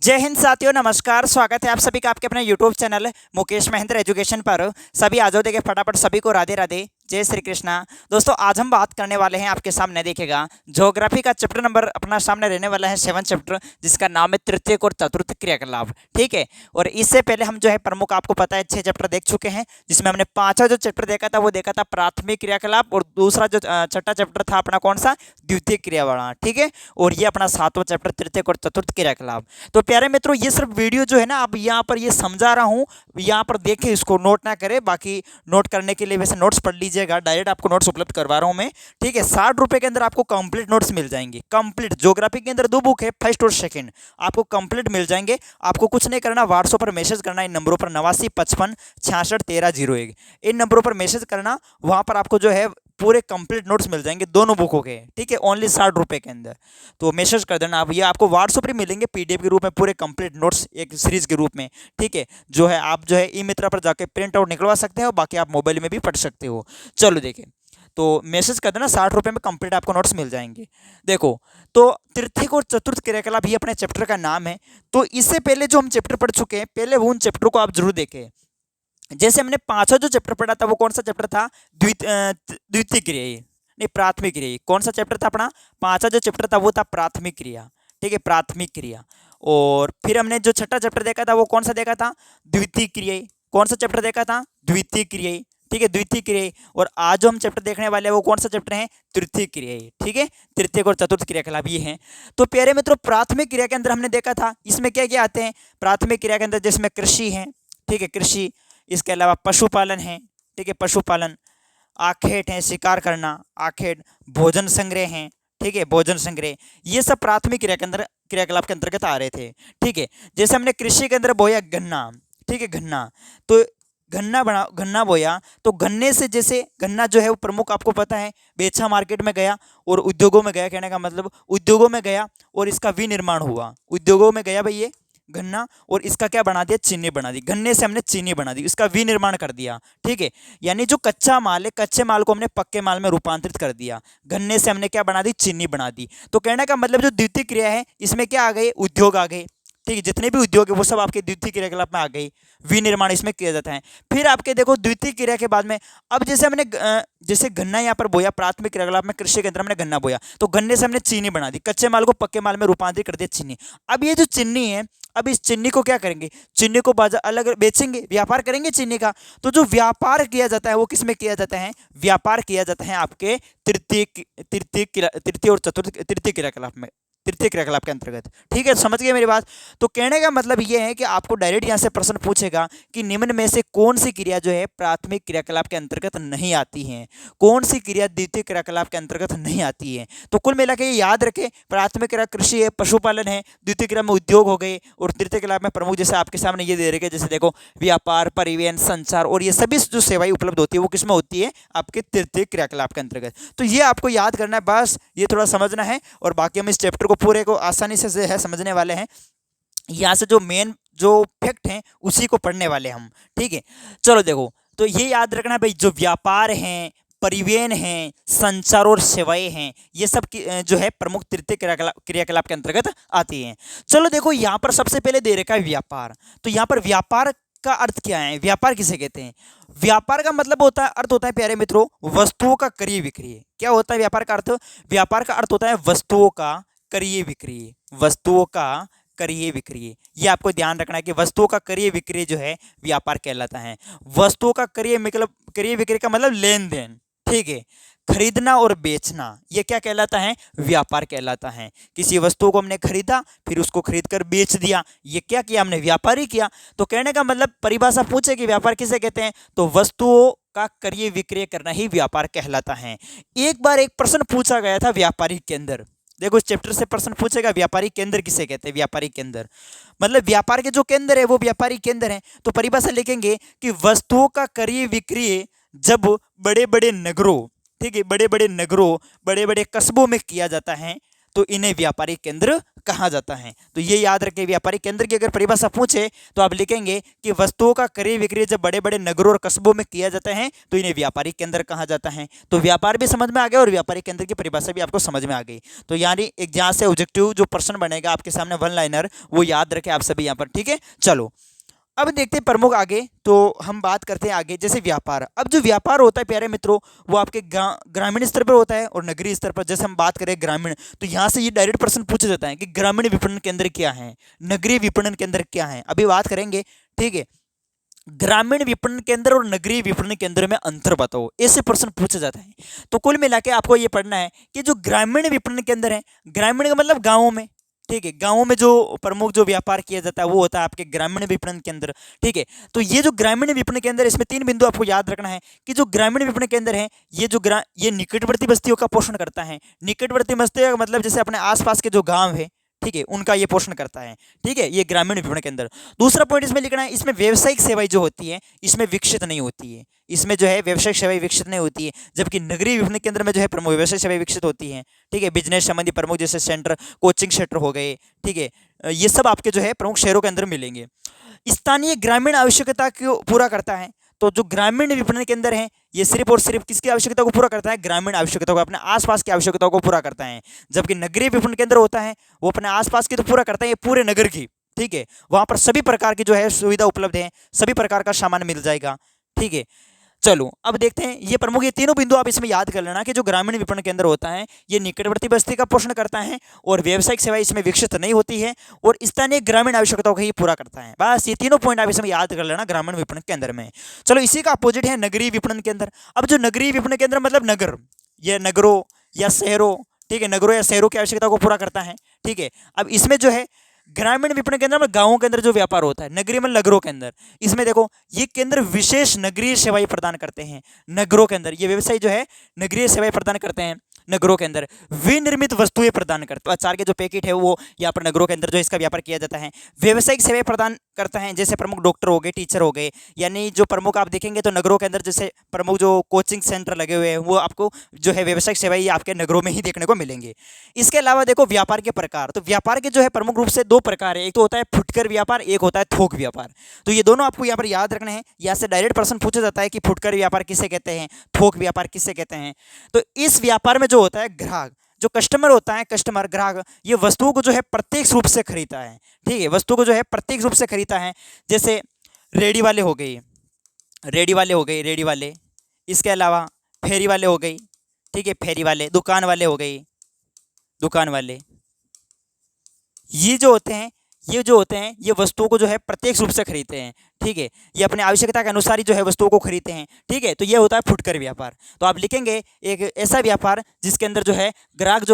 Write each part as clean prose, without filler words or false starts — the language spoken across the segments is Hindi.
जय हिंद साथियों, नमस्कार। स्वागत है आप सभी का आपके अपने YouTube channel Mukesh Mahendra education पर। सभी आ जाओ, देखिए फटाफट सभी को राधे राधे, जय श्री कृष्णा। दोस्तों आज हम बात करने वाले हैं आपके सामने, देखिएगा ज्योग्राफी का चैप्टर नंबर अपना सामने रहने वाला है 7 चैप्टर, जिसका नाम है तृतीय और चतुर्थ क्रियाकलाप। ठीक है, और इससे पहले हम जो है प्रमुख आपको पता है 6 चैप्टर देख चुके हैं, जिसमें हमने 5वां जो चैप्टर देखा था वो देखा था प्राथमिक क्रियाकलाप, और दूसरा जो छठा चैप्टर था अपना कौन सा, द्वितीय क्रियाकलाप। ठीक है, और ये अपना 7वां चैप्टर तृतीय और चतुर्थ क्रियाकलाप। तो प्यारे मित्रों, ये सिर्फ वीडियो जो है ना, अब यहाँ पर ये समझा रहा हूँ, यहाँ पर देखें, इसको नोट ना करें। बाकी नोट करने के लिए वैसे नोट्स पढ़ लीजिएगा, डायरेक्ट आपको नोट्स उपलब्ध करवा रहा हूँ मैं। ठीक है, 60 रुपये के अंदर आपको कंप्लीट नोट्स मिल जाएंगे। कंप्लीट ज्योग्राफी के अंदर 2 बुक है, फर्स्ट और सेकंड, आपको कंप्लीट मिल जाएंगे। आपको कुछ नहीं करना, व्हाट्सएप पर मैसेज करना इन नंबरों पर 8955661301, इन नंबरों पर मैसेज करना। वहाँ पर आपको जो है पूरे कंप्लीट नोट्स मिल जाएंगे दोनों बुकों के। ठीक है, ओनली 60 रुपये के अंदर। तो मैसेज कर देना आप, ये आपको व्हाट्सएप पर मिलेंगे पीडीएफ के रूप में, पूरे कंप्लीट नोट्स एक सीरीज के रूप में। ठीक है, जो है आप जो है ई मित्रा पर जाके प्रिंट आउट निकलवा सकते हो, बाकी आप मोबाइल में भी पढ़ सकते हो। चलो देखिए, तो मैसेज कर देना, 60 रुपये में कंप्लीट आपको नोट्स मिल जाएंगे। देखो, तो तृतीय और चतुर्थ क्रियाकलाप ये अपने चैप्टर का नाम है। तो इससे पहले जो हम चैप्टर पढ़ चुके हैं, पहले वो उन चैप्टर को आप जरूर देखें। जैसे हमने 5वां जो चैप्टर पढ़ा था वो कौन सा चैप्टर था, द्वितीय क्रिया, नहीं प्राथमिक क्रिया। कौन सा चैप्टर था अपना, 5वां जो चैप्टर था वो था प्राथमिक क्रिया। ठीक है, प्राथमिक क्रिया। और फिर हमने जो छठा चैप्टर देखा था वो कौन सा देखा था, द्वितीय क्रिया। कौन सा चैप्टर देखा था, द्वितीय क्रिया। ठीक है, द्वितीय क्रिया। और आज जो हम चैप्टर देखने वाले हैं वो कौन सा चैप्टर है, तृतीय क्रिया। ठीक है, तृतीय और चतुर्थ क्रियाकलाप ये हैं। तो प्यारे मित्रों, प्राथमिक क्रिया के अंदर हमने देखा था, इसमें क्या क्या आते हैं प्राथमिक क्रिया के अंदर, जिसमें कृषि है। ठीक है, कृषि, इसके अलावा पशुपालन है। ठीक है, पशुपालन, आखेट है, शिकार करना, आखेट, भोजन संग्रह है। ठीक है, भोजन संग्रह, ये सब प्राथमिक क्रिया के अंदर, क्रियाकलाप के अंतर्गत आ रहे थे। ठीक है, जैसे हमने कृषि के अंदर बोया गन्ना। ठीक है, गन्ना, तो गन्ना बोया, तो गन्ने से, जैसे गन्ना जो है वो प्रमुख आपको पता है, बेचा मार्केट में गया और उद्योगों में गया। कहने का मतलब उद्योगों में गया और इसका विनिर्माण हुआ। उद्योगों में गया भाई ये गन्ना, और इसका क्या बना दिया, चीनी बना दी। गन्ने से हमने चीनी बना दी, इसका विनिर्माण कर दिया। ठीक है, यानी जो कच्चा माल है, कच्चे माल को हमने पक्के माल में रूपांतरित कर दिया। गन्ने से हमने क्या बना दी, चीनी बना दी। तो कहने का मतलब जो द्वितीय क्रिया है, इसमें क्या आ गए, उद्योग आ गए। ठीक है, जितने भी उद्योग है वो सब आपके द्वितीय क्रियाकलाप में आ गई। विनिर्माण इसमें किया जाता है। फिर आपके देखो द्वितीय क्रिया के बाद में, अब जैसे हमने जैसे गन्ना यहाँ पर बोया, प्राथमिक क्रियाकलाप में कृषि के अंदर हमने गन्ना बोया, तो गन्ने से हमने चीनी बना दी, कच्चे माल को पक्के माल में रूपांतरित कर दिया, चीनी। अब ये जो चीनी है, अब इस चीनी को क्या करेंगे, चीनी को बाजार अलग बेचेंगे, व्यापार करेंगे चीनी का। तो जो व्यापार किया जाता है वो किस में किया जाता है, व्यापार किया जाता है आपके तृतीय और चतुर्थ, तृतीय क्रियाकलाप में, तृतीय क्रियाकलाप के अंतर्गत। ठीक है, समझ गए मेरी बात। तो कहने का मतलब ये है कि आपको डायरेक्ट यहाँ से प्रश्न पूछेगा कि निम्न में से कौन सी क्रिया जो है प्राथमिक क्रियाकलाप के अंतर्गत नहीं आती है, कौन सी क्रिया द्वितीय क्रियाकलाप के अंतर्गत नहीं आती है। तो कुल मिला के याद रखें, प्राथमिक क्रिया कृषि है, पशुपालन है, द्वितीय क्रिया में उद्योग हो गए, और तृतीय क्रिया में प्रमुख जैसे आपके सामने ये दे रखे, जैसे देखो व्यापार, परिवहन, संचार, और ये सभी जो सेवाएं उपलब्ध होती है वो किसमें होती है, आपके तृतीय क्रियाकलाप के अंतर्गत। तो ये आपको याद करना है, बस ये थोड़ा समझना है, और बाकी हम इस चैप्टर को पूरे को आसानी से है समझने वाले हैं। यहाँ से जो मेन जो फैक्ट हैं उसी को पढ़ने वाले हम। ठीक है, चलो देखो, तो ये याद रखना भाई, जो व्यापार हैं, परिवहन हैं, संचार और सेवाएं हैं, ये सब जो है प्रमुख तृतीय क्रियाकलाप के अंतर्गत आती हैं। चलो देखो, यहाँ पर सबसे पहले दे रखा है व्यापार। तो यहाँ पर व्यापार का अर्थ क्या है, व्यापार किसे कहते हैं। व्यापार का मतलब होता है, अर्थ होता है प्यारे मित्रों, वस्तुओं का क्रय विक्रय। क्या होता है व्यापार का अर्थ, व्यापार का अर्थ होता है वस्तुओं का क्रय विक्रय, वस्तुओं का क्रय विक्रय। ये आपको ध्यान रखना है कि वस्तुओं का क्रय विक्रय जो है व्यापार कहलाता है। वस्तुओं का क्रय विक्रय का मतलब लेन देन। ठीक है, खरीदना और बेचना, ये क्या कहलाता है, व्यापार कहलाता है। किसी वस्तु को हमने खरीदा, फिर उसको खरीद कर बेच दिया, ये क्या किया, हमने व्यापार ही किया। तो कहने का मतलब, परिभाषा पूछे कि व्यापार किसे कहते हैं, तो वस्तुओं का क्रय विक्रय करना ही व्यापार कहलाता है। एक बार एक प्रश्न पूछा गया था व्यापारी केंद्र, देखो इस चैप्टर से प्रश्न पूछेगा, व्यापारी केंद्र किसे कहते हैं, व्यापारी केंद्र मतलब व्यापार के जो केंद्र है वो व्यापारी केंद्र है। तो परिभाषा लिखेंगे कि वस्तुओं का क्रय विक्रय जब बड़े बड़े नगरों, ठीक है, बड़े बड़े नगरों, बड़े बड़े कस्बों में किया जाता है, तो इन्हें व्यापारिक केंद्र कहा जाता है। तो ये याद रखें, व्यापारिक केंद्र की अगर परिभाषा पूछे तो आप लिखेंगे कि वस्तुओं का क्रय विक्रय जब बड़े बड़े नगरों और कस्बों में किया जाता है तो इन्हें व्यापारिक केंद्र कहा जाता है। तो व्यापार भी समझ में आ गया और व्यापारिक केंद्र की परिभाषा भी आपको समझ में आ गई। तो यानी एक जहाँ से ऑब्जेक्टिव जो प्रश्न बनेगा आपके सामने वन लाइनर, वो याद रखें आप सभी यहाँ पर, ठीक है। चलो अब देखते हैं प्रमुख आगे, तो हम बात करते हैं आगे जैसे व्यापार। अब जो व्यापार होता है प्यारे मित्रों, वो आपके ग्रामीण स्तर पर होता है और नगरीय स्तर पर। जैसे हम बात करें ग्रामीण, तो यहाँ से ये डायरेक्ट प्रश्न पूछा जाता है कि ग्रामीण विपणन केंद्र क्या है, नगरीय विपणन केंद्र क्या है, अभी बात करेंगे, ठीक है। ग्रामीण विपणन केंद्र और नगरीय विपणन केंद्र में अंतर बताओ, ऐसे प्रश्न पूछा जाता है। तो कुल मिला के आपको ये पढ़ना है कि जो ग्रामीण विपणन केंद्र है, ग्रामीण का मतलब गाँवों में, ठीक है, गाँवों में जो प्रमुख जो व्यापार किया जाता है वो होता है आपके ग्रामीण विपणन केंद्र, ठीक है। तो ये जो ग्रामीण विपणन केंद्र, इसमें 3 बिंदु आपको याद रखना है कि जो ग्रामीण विपणन केंद्र है ये निकटवर्ती बस्तियों का पोषण करता है। निकटवर्ती बस्तियों का मतलब जैसे अपने आसपास के जो गांव है, ठीक है, उनका ये पोषण करता है, ठीक है, ये ग्रामीण विपणन केंद्र। दूसरा पॉइंट इसमें लिखना है, इसमें व्यावसायिक सेवाएं जो होती है इसमें विकसित नहीं होती है, इसमें जो है व्यावसायिक सेवाएं विकसित नहीं होती है, जबकि नगरीय विपणन केंद्र में जो है प्रमुख व्यावसायिक सेवाएं विकसित होती हैं, ठीक है। बिजनेस संबंधी प्रमुख जैसे सेंटर, कोचिंग सेंटर हो गए, ठीक है, ये सब आपके जो है प्रमुख शहरों के अंदर मिलेंगे। स्थानीय ग्रामीण आवश्यकता को पूरा करता है। तो जो ग्रामीण विपणन केंद्र है ये सिर्फ और सिर्फ किसकी आवश्यकता को पूरा करता है, ग्रामीण आवश्यकता को, अपने आसपास की आवश्यकताओं को पूरा करता है। जबकि नगरीय विपणन केंद्र होता है वो अपने आसपास की तो पूरा करता है, ये पूरे नगर की, ठीक है, वहां पर सभी प्रकार की जो है सुविधा उपलब्ध है, सभी प्रकार का सामान मिल जाएगा, ठीक है। चलो अब देखते हैं ये प्रमुख, ये तीनों बिंदु आप इसमें याद कर लेना कि जो ग्रामीण विपणन केंद्र होता है ये निकटवर्ती बस्ती का पोषण करता है और व्यावसायिक सेवाएं इसमें विकसित नहीं होती है और स्थानीय ग्रामीण आवश्यकताओं को ही पूरा करता है। बस ये तीनों पॉइंट आप इसमें याद कर लेना ग्रामीण विपणन केंद्र में। चलो इसी का अपोजिट है नगरीय विपणन केंद्र। अब जो नगरीय विपणन केंद्र मतलब नगर या नगरों या शहरों, ठीक है, नगरों या शहरों की आवश्यकता को पूरा करता है, ठीक है। अब इसमें जो है ग्रामीण विपणन केंद्र में गांवों के अंदर जो व्यापार होता है, नगरीय में नगरों के अंदर, इसमें देखो ये केंद्र विशेष नगरीय सेवाएं प्रदान करते हैं। नगरों के अंदर ये व्यवसाय जो है नगरीय सेवाएं प्रदान करते हैं, नगरों के अंदर विनिर्मित वस्तुएं प्रदान करते हैं। अचार के जो पैकेट है वो यहाँ पर नगरों के अंदर जो इसका व्यापार किया जाता है। व्यावसायिक सेवाएं प्रदान करता है, जैसे प्रमुख डॉक्टर हो गए, टीचर हो गए, यानी जो प्रमुख आप देखेंगे तो नगरों के अंदर जैसे प्रमुख जो कोचिंग सेंटर लगे हुए हैं वो आपको जो है व्यावसायिक सेवाएं आपके नगरों में ही देखने को मिलेंगे। इसके अलावा देखो व्यापार के प्रकार, तो व्यापार के जो है प्रमुख रूप से 2 प्रकार है, एक तो होता है फुटकर व्यापार, एक होता है थोक व्यापार। तो ये दोनों आपको यहाँ पर याद रखने हैं। यहाँ से डायरेक्ट प्रश्न पूछा जाता है कि फुटकर व्यापार किसे कहते हैं, थोक व्यापार किसे कहते हैं। तो इस व्यापार में जो होता है ग्राहक, जो कस्टमर होता है, कस्टमर ग्राहक, ये वस्तुओं को जो है प्रत्यक्ष रूप से खरीदता है, ठीक है, वस्तु को जो है प्रत्यक्ष रूप से खरीदता है। जैसे रेडी वाले हो गए, रेडी वाले, इसके अलावा फेरी वाले हो गई, ठीक है, फेरी वाले, दुकान वाले हो गई, दुकान वाले, ये जो होते हैं ये वस्तुओं को जो है प्रत्यक्ष रूप से खरीदते हैं, ठीक है, ये अपने आवश्यकता के अनुसार ही जो है वस्तुओं को खरीदते हैं, ठीक है। तो ये होता है फुटकर व्यापार। तो आप लिखेंगे एक ऐसा व्यापार जिसके अंदर जो है ग्राहक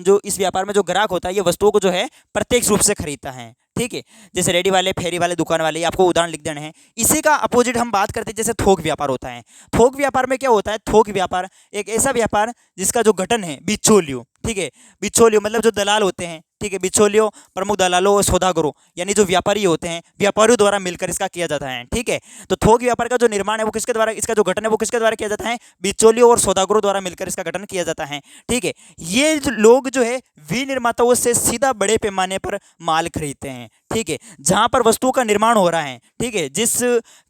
जो इस व्यापार में जो ग्राहक होता है ये वस्तुओं को जो है प्रत्यक्ष रूप से खरीदता है, ठीक है। जैसे रेडी वाले, फेरी वाले, दुकान वाले, ये आपको उदाहरण लिख देने हैं। इसी का अपोजिट हम बात करते हैं जैसे थोक व्यापार होता है। थोक व्यापार में क्या होता है, थोक व्यापार एक ऐसा व्यापार जिसका जो गठन है बिचौलियों, ठीक है, बिचौलियों मतलब जो दलाल होते हैं, ठीक है, बिचौलियों, प्रमुख दलालों और सौदागरों यानी जो व्यापारी होते हैं, व्यापारियों द्वारा मिलकर इसका किया जाता है, ठीक है। तो थोक व्यापार का जो निर्माण है वो किसके द्वारा, इसका जो गठन है वो किसके द्वारा किया जाता है, बिचौलियों और सौदागरों द्वारा मिलकर इसका गठन किया जाता है, ठीक है। ये लोग जो है विनिर्माताओं से सीधा बड़े पैमाने पर माल खरीदते हैं, ठीक है, जहां पर वस्तुओं का निर्माण हो रहा है, ठीक है, जिस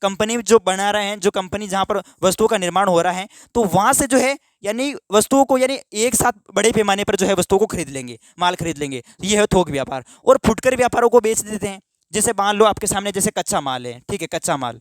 कंपनी जो बना रहे हैं, जो कंपनी जहां पर वस्तुओं का निर्माण हो रहा है, तो वहां से जो है यानी वस्तुओं को यानी एक साथ बड़े पैमाने पर जो है वस्तुओं को खरीद लेंगे, माल खरीद लेंगे, ये है थोक व्यापार। और फुटकर व्यापारों को बेच देते हैं। जैसे मान लो आपके सामने जैसे कच्चा माल है, ठीक है, कच्चा माल,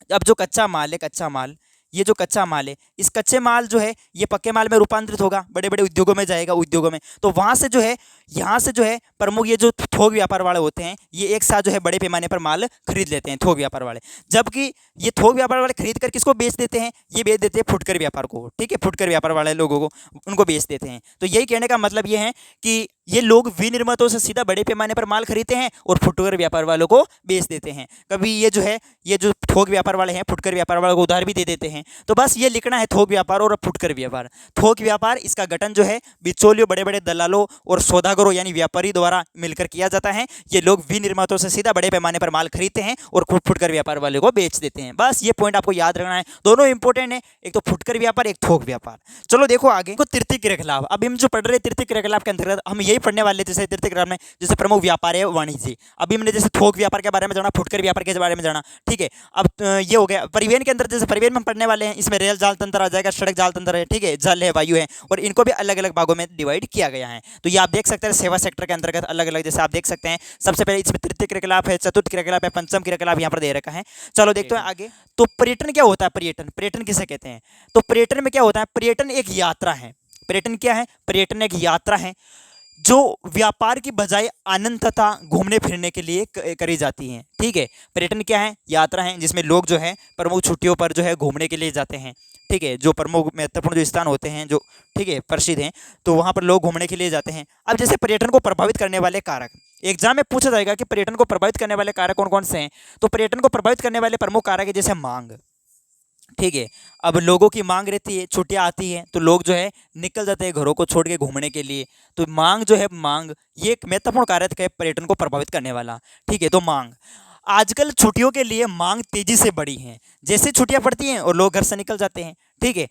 अब जो कच्चा माल है, कच्चा माल, ये जो कच्चा माल है, इस कच्चे माल जो है ये पक्के माल में रूपांतरित होगा, बड़े बड़े उद्योगों में जाएगा, उद्योगों में, तो वहाँ से जो है यहाँ से जो है प्रमुख ये जो थोक व्यापार वाले होते हैं ये एक साथ जो है बड़े पैमाने पर माल खरीद लेते हैं, थोक व्यापार वाले। जबकि ये थोक व्यापार वाले खरीद कर किसको बेच देते हैं, ये बेच देते हैं फुटकर व्यापार को, ठीक है, फुटकर व्यापार वाले लोगों को, उनको बेच देते हैं। तो यही कहने का मतलब ये है कि ये लोग विनिर्माताओं से सीधा बड़े पैमाने पर माल खरीदते हैं और फुटकर व्यापार वालों को बेच देते हैं। कभी ये जो है ये जो थोक व्यापार वाले हैं फुटकर व्यापार वालों को उधार भी दे देते हैं, हैं। तो बस ये लिखना है थोक व्यापार और फुटकर व्यापार। थोक व्यापार, इसका गठन जो है बिचौलियों, बड़े बड़े दलालों और सौदागरों यानी व्यापारी द्वारा मिलकर किया जाता है। ये लोग विनिर्माताओं से सीधा बड़े पैमाने पर माल खरीदते हैं और खुद फुटकर व्यापार वाले को बेच देते हैं। बस ये पॉइंट आपको याद रखना है, दोनों इंपॉर्टेंट है, एक तो फुटकर व्यापार, एक थोक व्यापार। चलो देखो आगे को तृतीय क्रियाकलाप। अब हम जो पढ़ रहे तृतीय क्रियाकलाप के अंतर्गत हम यही पढ़ने वाले थे तृतीय क्रियाकलाप में, जैसे प्रमुख व्यापार है वाणिज्य। अभी हमने जैसे थोक व्यापार के बारे में जाना, फुटकर व्यापार के बारे में जाना, ठीक है। अब ये हो गया परिवहन के अंदर, जैसे परिवहन में हम पढ़ने वाले हैं, इसमें रेल जाल तंत्र आ जाएगा, सड़क जाल तंत्र है, ठीक है, जल है, वायु है, और इनको भी अलग अलग भागों में डिवाइड किया गया है। तो ये आप देख सकते हैं सेवा सेक्टर के अंतर्गत अलग अलग, जैसे आप देख सकते हैं सबसे पहले इसमें तृतीय क्रियाकलाप है, चतुर्थ क्रियाकलाप है, पंचम क्रियाकलाप यहाँ पर दे रखा है। चलो देखते हैं आगे। तो पर्यटन क्या होता है? पर्यटन, पर्यटन किसे कहते हैं? तो पर्यटन में क्या होता है? पर्यटन एक यात्रा है। पर्यटन क्या है? पर्यटन एक यात्रा है जो व्यापार की बजाय आनंद तथा घूमने फिरने के लिए करी जाती है, ठीक है। पर्यटन क्या है? यात्रा है जिसमें लोग जो है प्रमुख छुट्टियों पर जो है घूमने के लिए जाते हैं, ठीक है। जो प्रमुख महत्वपूर्ण जो स्थान होते हैं जो, ठीक है, प्रसिद्ध हैं, तो वहाँ पर लोग घूमने के लिए जाते हैं। अब जैसे पर्यटन को प्रभावित करने वाले कारक, एग्जाम में पूछा जाएगा कि पर्यटन को प्रभावित करने वाले कारक कौन कौन से हैं। तो पर्यटन को प्रभावित करने वाले प्रमुख कारक है जैसे मांग, ठीक है। अब लोगों की मांग रहती है, छुट्टियां आती हैं तो लोग जो है निकल जाते हैं घरों को छोड़ के घूमने के लिए। तो मांग जो है, मांग ये एक महत्वपूर्ण कारक है पर्यटन को प्रभावित करने वाला, ठीक है। तो मांग, आजकल छुट्टियों के लिए मांग तेजी से बढ़ी है, जैसे छुट्टियां पड़ती हैं और लोग घर से निकल जाते हैं, ठीक है।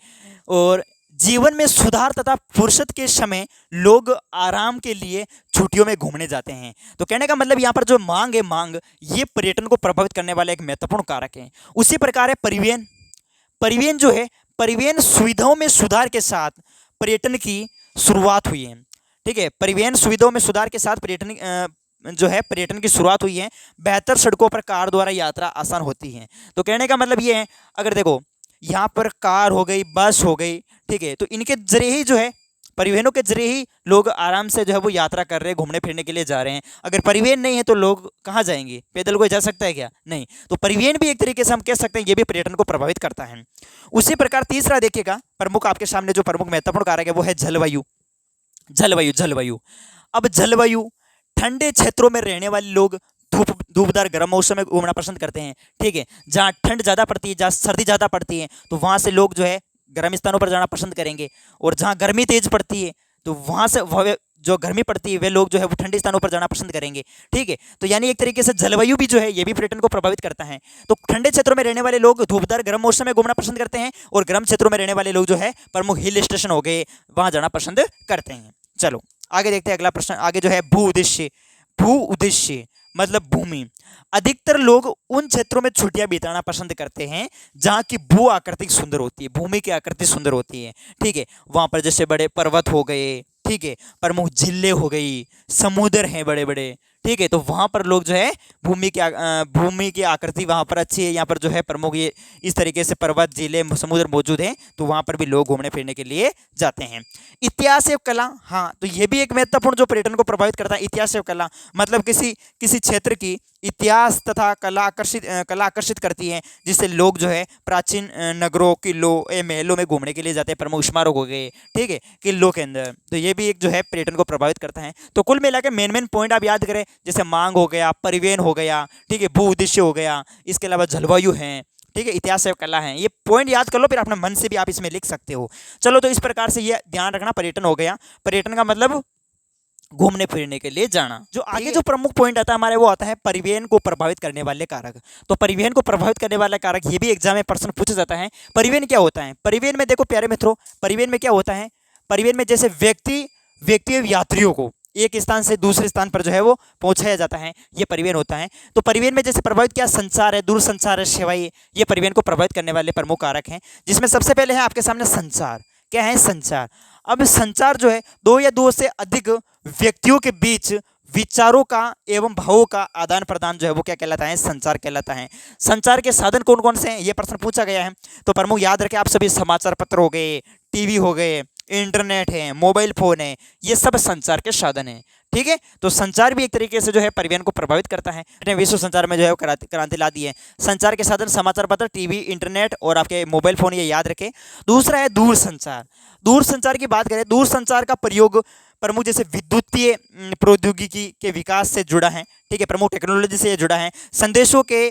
और जीवन में सुधार तथा फुर्सत के समय लोग आराम के लिए छुट्टियों में घूमने जाते हैं। तो कहने का मतलब यहाँ पर जो मांग है, मांग ये पर्यटन को प्रभावित करने वाला एक महत्वपूर्ण कारक है। उसी प्रकार है परिवहन। परिवहन जो है, परिवहन सुविधाओं में सुधार के साथ पर्यटन की शुरुआत हुई है, ठीक है। परिवहन सुविधाओं में सुधार के साथ पर्यटन जो है पर्यटन की शुरुआत हुई है। बेहतर सड़कों पर कार द्वारा यात्रा आसान होती है। तो कहने का मतलब ये है, अगर देखो यहाँ पर कार हो गई, बस हो गई, ठीक है, तो इनके जरिए ही जो है, परिवहनों के जरिए ही लोग आराम से जो है वो यात्रा कर रहे हैं, घूमने फिरने के लिए जा रहे हैं। अगर परिवहन नहीं है तो लोग कहाँ जाएंगे? पैदल कोई जा सकता है क्या? नहीं। तो परिवहन भी एक तरीके से हम कह सकते हैं ये भी पर्यटन को प्रभावित करता है। उसी प्रकार तीसरा देखिएगा, प्रमुख आपके सामने जो प्रमुख महत्वपूर्ण कारक है वो है जलवायु। जलवायु, जलवायु। अब जलवायु, ठंडे क्षेत्रों में रहने वाले लोग धूपदार गर्म मौसम में घूमना पसंद करते हैं, ठीक है। जहाँ ठंड ज़्यादा पड़ती है, जहाँ सर्दी ज़्यादा पड़ती है, तो वहाँ से लोग जो है गर्म स्थानों पर जाना पसंद करेंगे। और जहाँ गर्मी तेज पड़ती है तो वहाँ से जो गर्मी पड़ती है वे लोग जो है वो ठंडे स्थानों पर जाना पसंद करेंगे, ठीक है। तो यानी एक तरीके से जलवायु भी जो है ये भी पर्यटन को प्रभावित करता है। तो ठंडे क्षेत्रों में रहने वाले लोग धूपदार गर्म मौसम में घूमना पसंद करते हैं, और गर्म क्षेत्रों में रहने वाले लोग जो है प्रमुख हिल स्टेशन हो गए वहाँ जाना पसंद करते हैं। चलो आगे देखते हैं अगला प्रश्न। आगे जो है भू उद्देश्य। भू उद्देश्य मतलब भूमि। अधिकतर लोग उन क्षेत्रों में छुट्टियां बिताना पसंद करते हैं जहां की भू आकृति सुंदर होती है, भूमि की आकृति सुंदर होती है, ठीक है। वहां पर जैसे बड़े पर्वत हो गए, ठीक है, प्रमुख झीलें हो गई, समुद्र हैं बड़े बड़े, ठीक है। तो वहाँ पर लोग जो है भूमि की आकृति वहाँ पर अच्छी है, यहाँ पर जो है प्रमुख ये इस तरीके से पर्वत, झीलें, समुद्र मौजूद हैं, तो वहाँ पर भी लोग घूमने फिरने के लिए जाते हैं। इतिहास एवं कला, हाँ, तो ये भी एक महत्वपूर्ण जो पर्यटन को प्रभावित करता है। इतिहास एवं कला मतलब किसी क्षेत्र की इतिहास तथा कला आकर्षित करती है, जिससे लोग जो है प्राचीन नगरों, किलों, महलों में घूमने के लिए जाते हैं। प्रमुख स्मारक हो गए, ठीक है, किलों के अंदर, तो ये भी एक जो है पर्यटन को प्रभावित करता है। तो कुल मिला के मेन पॉइंट आप याद करें, जैसे मांग हो गया, परिवहन हो गया, ठीक है, भू उद्देश्य हो गया, इसके अलावा जलवायु है, ठीक है, इतिहास एवं कला है। ये पॉइंट याद कर लो, फिर अपने मन से भी आप इसमें लिख सकते हो। चलो तो इस प्रकार से ये ध्यान रखना, पर्यटन हो गया। पर्यटन का मतलब घूमने फिरने के लिए जाना। जो आगे जो प्रमुख पॉइंट आता है हमारे, वो आता है परिवहन को प्रभावित करने वाले कारक। तो परिवहन को प्रभावित करने वाला कारक, ये भी एग्जाम में प्रश्न पूछा जाता है। परिवहन क्या होता है? परिवहन में देखो प्यारे मित्रों, परिवहन में क्या होता है? परिवहन में जैसे व्यक्ति यात्रियों को एक स्थान से दूसरे स्थान पर जो है वो पहुंचाया जाता है, ये परिवहन होता है। तो परिवहन में जैसे प्रभावित क्या, संचार है, दूरसंचार है, सेवाएं, ये परिवहन को प्रभावित करने वाले प्रमुख कारक हैं। जिसमें सबसे पहले है आपके सामने संचार। क्या है? संचार। अब संचार जो है दो या दो से अधिक व्यक्तियों के बीच विचारों का एवं भावों का आदान प्रदान जो है वो क्या कहलाता है? संचार कहलाता है। संचार के साधन कौन कौन से हैं, ये प्रश्न पूछा गया है। तो प्रमुख याद रखें आप सभी, समाचार पत्र हो गए, टीवी हो गए, इंटरनेट है, मोबाइल फोन है, ये सब संचार के साधन हैं, ठीक है। तो संचार भी एक तरीके से जो है परिवहन को प्रभावित करता है। विश्व संचार में जो है क्रांति ला दी है। संचार के साधन समाचार पत्र, टीवी, इंटरनेट और आपके मोबाइल फोन, ये याद रखें। दूसरा है दूरसंचार। दूरसंचार की बात करें, दूरसंचार का प्रयोग प्रमुख जैसे विद्युतीय प्रौद्योगिकी के विकास से जुड़ा है, ठीक है, प्रमुख टेक्नोलॉजी से जुड़ा है। संदेशों के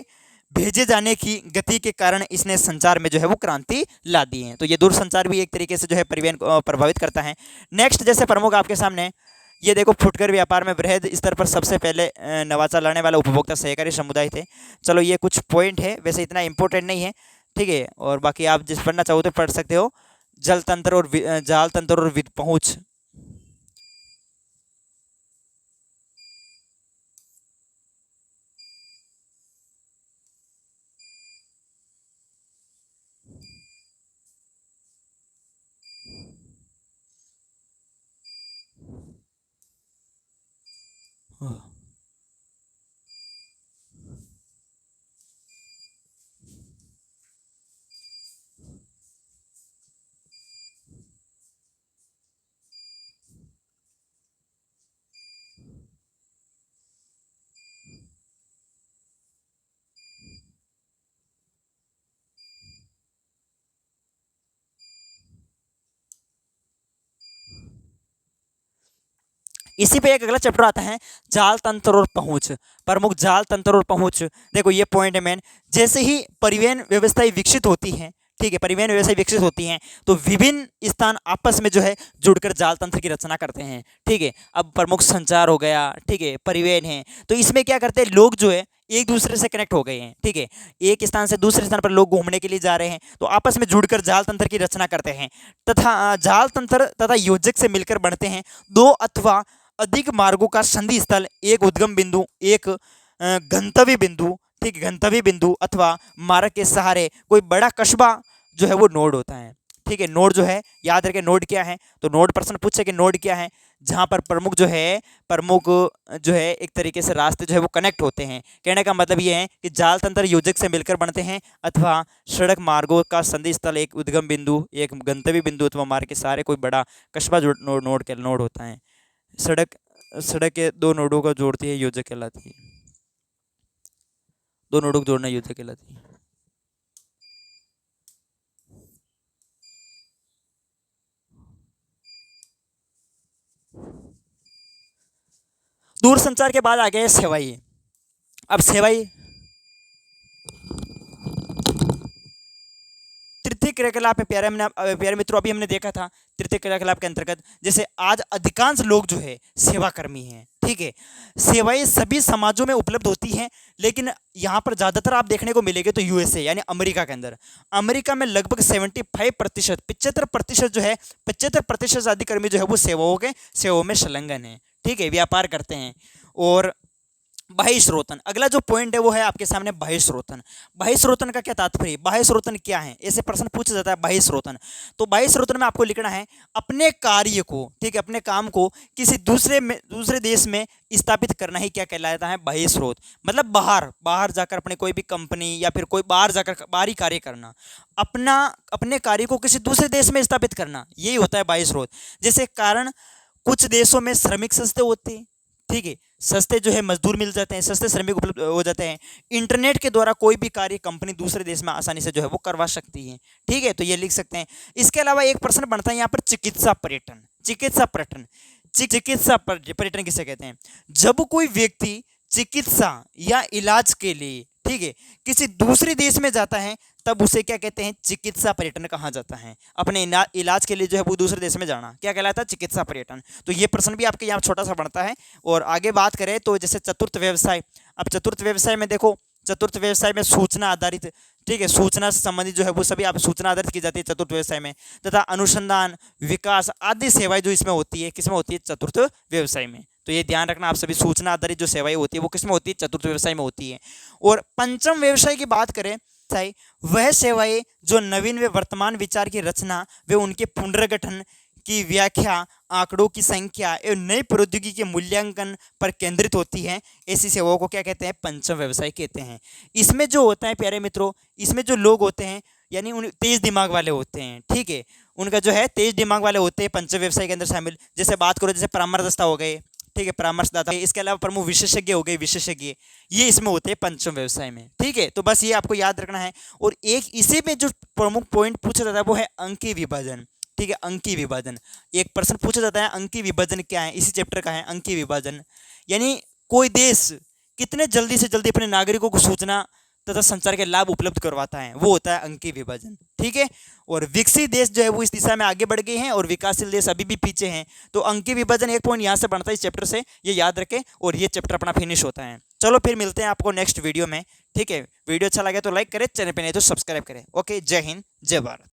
भेजे जाने की गति के कारण इसने संचार में जो है वो क्रांति ला दी है। तो ये दूरसंचार भी एक तरीके से जो है परिवहन को प्रभावित करता है। नेक्स्ट जैसे प्रमुख आपके सामने ये देखो, फुटकर व्यापार में वृहद स्तर पर सबसे पहले नवाचार लाने वाला उपभोक्ता सहकारी समुदाय थे। चलो ये कुछ पॉइंट है, वैसे इतना इंपॉर्टेंट नहीं है, ठीक है। और बाकी आप जिस पढ़ना चाहो तो पढ़ सकते हो। जल तंत्र और जाल तंत्र और पहुंच। इसी पे एक अगला चैप्टर आता है, जाल तंत्र और पहुंच। प्रमुख जाल तंत्र और पहुंच, देखो ये पॉइंट है मेन। जैसे ही परिवहन व्यवस्थाएं विकसित होती हैं, ठीक है, परिवहन व्यवस्थाएं विकसित होती हैं तो विभिन्न स्थान आपस में जो है जुड़कर जाल तंत्र की रचना करते हैं, ठीक है। अब प्रमुख संचार हो गया, ठीक है, परिवहन है, तो इसमें क्या करते हैं लोग जो है एक दूसरे से कनेक्ट हो गए हैं, ठीक है। एक स्थान से दूसरे स्थान पर लोग घूमने के लिए जा रहे हैं तो आपस में जुड़कर जाल तंत्र की रचना करते हैं, तथा जाल तंत्र तथा योजक से मिलकर बनते हैं। दो अथवा अधिक मार्गों का संधि स्थल, एक उद्गम बिंदु, एक गंतव्य बिंदु, ठीक, गंतव्य बिंदु अथवा मार्ग के सहारे कोई बड़ा कस्बा जो है वो नोड होता है, ठीक है। नोड जो है याद रखें, नोड क्या है, तो नोड प्रश्न पूछे कि नोड क्या है, जहां पर प्रमुख जो है एक तरीके से रास्ते जो है वो कनेक्ट होते हैं। कहने का मतलब ये है कि जाल तंत्र योजक से मिलकर बनते हैं अथवा सड़क मार्गों का संधि स्थल, एक उद्गम बिंदु, एक गंतव्य बिंदु अथवा मार्ग के सहारे कोई बड़ा कस्बा जो नोड होता है। सड़क सड़क के दो नोडों को जोड़ती है, योजक कहलाती है। दो नोडों को जोड़ना योजक कहलाती है। दूरसंचार के बाद आ गए सेवाई। अब सेवाई तृतीय क्रियाकलाप में प्यारे मित्रों अभी हमने देखा था तृतीय क्रियाकलाप के अंतर्गत, जैसे आज अधिकांश लोग जो है सेवाकर्मी हैं, ठीक है। सेवाएं सभी समाजों में उपलब्ध होती हैं, लेकिन यहाँ पर ज़्यादातर आप देखने को मिलेंगे तो यूएसए यानी अमेरिका के अंदर, अमेरिका में लगभग 75%, 75% जो है 75% अधिकर्मी जो है वो सेवाओं में संलग्न है, ठीक है, व्यापार करते हैं। और बाह्य स्रोतन, अगला जो पॉइंट है वो है आपके सामने बाह्य स्रोतन। बाह्य स्रोतन का क्या तात्पर्य, बाह्य स्रोतन क्या है, ऐसे प्रश्न पूछा जाता है। बाह्य स्रोतन, तो बाह्य स्रोतन में आपको लिखना है अपने कार्य को, ठीक है, अपने काम को किसी दूसरे देश में स्थापित करना ही क्या कहलाता है, बाह्य स्रोत। मतलब बाहर जाकर अपने कोई भी कंपनी या फिर कोई बाहर जाकर बाहरी कार्य करना, अपने कार्य को किसी दूसरे देश में स्थापित करना, यही होता है बाह्य स्रोत। जैसे कारण कुछ देशों में श्रमिक सस्ते होते हैं, ठीक है, सस्ते जो है मजदूर मिल जाते हैं, सस्ते श्रमिक उपलब्ध हो जाते हैं। इंटरनेट के द्वारा कोई भी कार्य कंपनी दूसरे देश में आसानी से जो है वो करवा सकती है, ठीक है, तो ये लिख सकते हैं। इसके अलावा एक प्रश्न बनता है यहाँ पर चिकित्सा पर्यटन। चिकित्सा पर्यटन किसे कहते हैं, जब कोई व्यक्ति चिकित्सा या इलाज के लिए, ठीक है, किसी दूसरे देश में जाता है तब उसे क्या कहते हैं, चिकित्सा पर्यटन कहा जाता है। अपने इलाज के लिए जो है वो दूसरे देश में जाना क्या कहलाता है, चिकित्सा पर्यटन। तो ये प्रश्न भी आपके यहाँ छोटा सा बनता है। और आगे बात करें तो जैसे चतुर्थ व्यवसाय, अब चतुर्थ व्यवसाय में देखो, चतुर्थ व्यवसाय में सूचना आधारित, ठीक है, सूचना से संबंधित जो है वो सभी आप सूचना आधारित की जाती है चतुर्थ व्यवसाय में, तथा अनुसंधान विकास आदि सेवाएं जो इसमें होती है, किसमें होती है, चतुर्थ व्यवसाय में। तो ये ध्यान रखना आप सभी, सूचना आधारित जो सेवाएं होती है वो किसमें होती है, चतुर्थ व्यवसाय में होती है। और पंचम व्यवसाय की बात करें, वह सेवाएं जो नवीन व वर्तमान विचार की रचना व उनके पुनर्गठन की व्याख्या, आंकड़ों की संख्या एवं नई प्रौद्योगिकी के मूल्यांकन पर केंद्रित होती है, ऐसी सेवाओं को क्या कहते हैं, पंचम व्यवसाय कहते हैं। इसमें जो होता है प्यारे मित्रों, इसमें जो लोग होते हैं यानी उन तेज दिमाग वाले होते हैं, ठीक है, उनका जो है तेज दिमाग वाले होते हैं पंचम व्यवसाय के अंदर शामिल। जैसे बात करो, जैसे परामर्शदाता हो गए, ठीक है, परामर्शदाता, इसके अलावा प्रमुख विशेषज्ञ हो गए, विशेषज्ञ, ये इसमें होते हैं पंचम व्यवसाय में, ठीक है। तो बस ये आपको याद रखना है। और एक इसी में जो प्रमुख पॉइंट पूछा जाता है वो है अंकीय विभाजन, ठीक है, अंकीय विभाजन। एक प्रश्न पूछा जाता है अंकीय विभाजन क्या है, इसी चैप्टर का है अंकीय विभाजन। यानी कोई देश कितने जल्दी से जल्दी अपने नागरिकों को सूचना तथा संचार के लाभ उपलब्ध करवाता है, वो होता है अंकीय विभाजन। ठीक है, और विकसित देश जो है वो इस दिशा में आगे बढ़ गए हैं और विकासशील देश अभी भी पीछे हैं। तो अंकीय विभाजन एक पॉइंट यहाँ से बनता है इस चैप्टर से, ये याद रखें, और ये चैप्टर अपना फिनिश होता है। चलो फिर मिलते हैं आपको नेक्स्ट वीडियो में। ठीक है, वीडियो अच्छा लगे तो लाइक करें, चैनल पे नहीं तो सब्सक्राइब करें। ओके, जय हिंद, जय भारत।